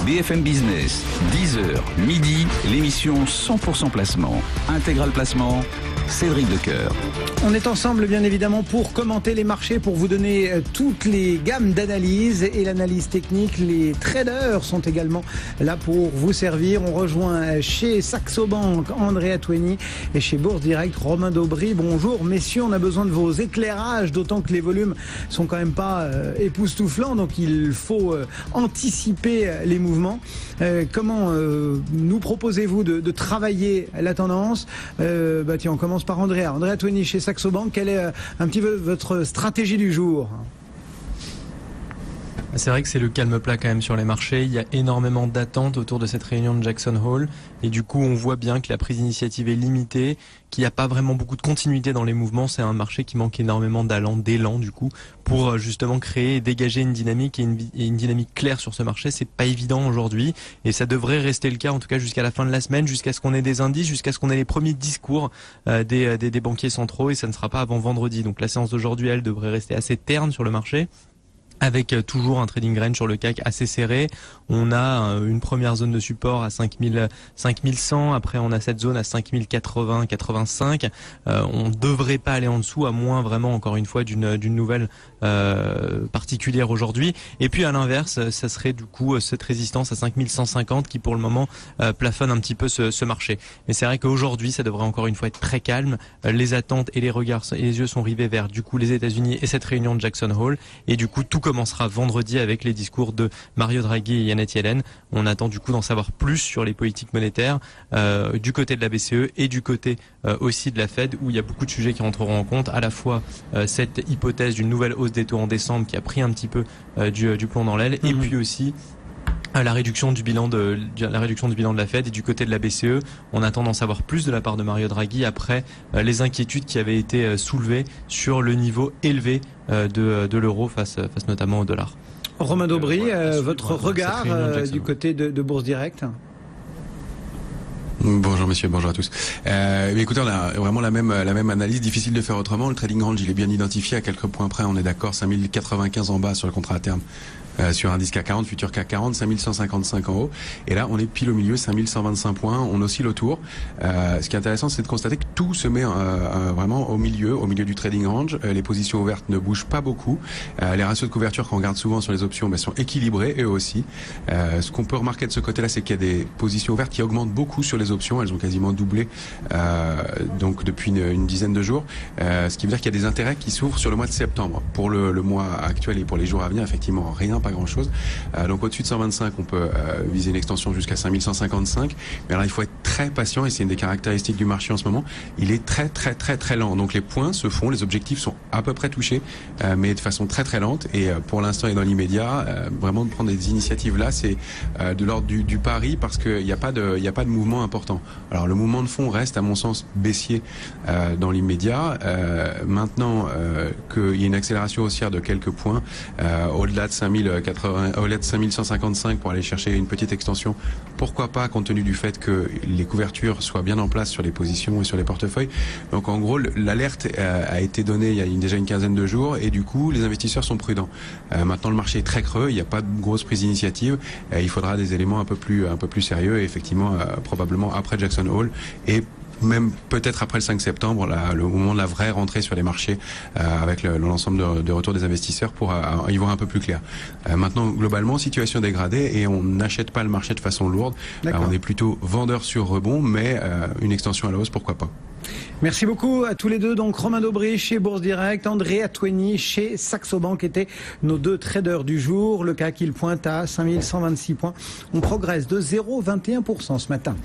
BFM Business, 10h, midi, l'émission 100% placement. Intégral placement, Cédric Decoeur. On est ensemble bien évidemment pour commenter les marchés, pour vous donner toutes les gammes d'analyse et l'analyse technique. Les traders sont également là pour vous servir. On rejoint chez Saxo Bank André Atoueni et chez Bourse Direct Romain Daubry. Bonjour messieurs, on a besoin de vos éclairages, d'autant que les volumes sont quand même pas époustouflants, donc il faut anticiper les mouvements. Comment nous proposez-vous de travailler la tendance? Tiens, on commence par André Atoueni chez Saxo Bank. Quelle est un petit peu votre stratégie du jour? C'est vrai que c'est le calme plat quand même sur les marchés. Il y a énormément d'attentes autour de cette réunion de Jackson Hole. Et du coup, on voit bien que la prise d'initiative est limitée, qu'il n'y a pas vraiment beaucoup de continuité dans les mouvements. C'est un marché qui manque énormément d'élan du coup, pour justement créer et dégager une dynamique et une dynamique claire sur ce marché. C'est pas évident aujourd'hui. Et ça devrait rester le cas, en tout cas jusqu'à la fin de la semaine, jusqu'à ce qu'on ait des indices, jusqu'à ce qu'on ait les premiers discours des banquiers centraux. Et ça ne sera pas avant vendredi. Donc la séance d'aujourd'hui, elle devrait rester assez terne sur le marché, avec toujours un trading range sur le CAC assez serré. On a une première zone de support à 5100, après on a cette zone à 5080, 85. On devrait pas aller en dessous, à moins vraiment encore une fois d'une nouvelle particulière aujourd'hui. Et puis à l'inverse, ça serait du coup cette résistance à 5150 qui pour le moment plafonne un petit peu ce marché. Mais c'est vrai qu'aujourd'hui, ça devrait encore une fois être très calme. Les attentes et les regards et les yeux sont rivés vers du coup les États-Unis et cette réunion de Jackson Hole. Et du coup, tout commencera vendredi avec les discours de Mario Draghi et Janet Yellen. On attend du coup d'en savoir plus sur les politiques monétaires du côté de la BCE et du côté aussi de la Fed, où il y a beaucoup de sujets qui rentreront en compte, à la fois cette hypothèse d'une nouvelle hausse des taux en décembre qui a pris un petit peu du plomb dans l'aile, et puis aussi la réduction du bilan de la Fed. Et du côté de la BCE, on attend d'en savoir plus de la part de Mario Draghi après les inquiétudes qui avaient été soulevées sur le niveau élevé de l'euro face notamment au dollar. Romain Daubry, votre regard du côté de Bourse Direct? Bonjour messieurs, bonjour à tous. Écoutez, on a vraiment la même analyse, difficile de faire autrement. Le trading range, il est bien identifié, à quelques points près, on est d'accord, 5095 en bas sur le contrat à terme. Sur indice CAC 40, futur CAC 40, 5155 en haut. Et là, on est pile au milieu, 5125 points. On oscille autour. Ce qui est intéressant, c'est de constater que tout se met vraiment au milieu du trading range. Les positions ouvertes ne bougent pas beaucoup. Les ratios de couverture qu'on regarde souvent sur les options sont équilibrés, eux aussi. Ce qu'on peut remarquer de ce côté-là, c'est qu'il y a des positions ouvertes qui augmentent beaucoup sur les options. Elles ont quasiment doublé donc depuis une dizaine de jours. Ce qui veut dire qu'il y a des intérêts qui s'ouvrent sur le mois de septembre. Pour le mois actuel et pour les jours à venir, effectivement, rien, pas grand chose. Donc au-dessus de 125, on peut viser une extension jusqu'à 5155. Mais alors il faut être très patient, et c'est une des caractéristiques du marché en ce moment. Il est très lent. Donc les points se font, les objectifs sont à peu près touchés, mais de façon très lente. Et pour l'instant et dans l'immédiat, vraiment de prendre des initiatives là, c'est de l'ordre du pari, parce qu'il n'y a pas de mouvement important. Alors le mouvement de fond reste, à mon sens, baissier dans l'immédiat. Maintenant qu'il y a une accélération haussière de quelques points, au-delà de 5155 pour aller chercher une petite extension. Pourquoi pas, compte tenu du fait que les couvertures soient bien en place sur les positions et sur les portefeuilles. Donc en gros, l'alerte a été donnée il y a déjà une quinzaine de jours, et du coup, les investisseurs sont prudents. Maintenant, le marché est très creux, il n'y a pas de grosse prise d'initiative. Il faudra des éléments un peu plus sérieux, et effectivement, probablement après Jackson Hole, et même peut-être après le 5 septembre, le moment de la vraie rentrée sur les marchés, avec l'ensemble de retour des investisseurs, pour y voir un peu plus clair. Maintenant, globalement, situation dégradée, et on n'achète pas le marché de façon lourde. On est plutôt vendeur sur rebond, mais une extension à la hausse, pourquoi pas. Merci beaucoup à tous les deux. Donc Romain Daubry chez Bourse Direct, André Atoueni chez Saxo Bank étaient nos deux traders du jour. Le CAC, il pointe à 5126 points. On progresse de 0,21% ce matin.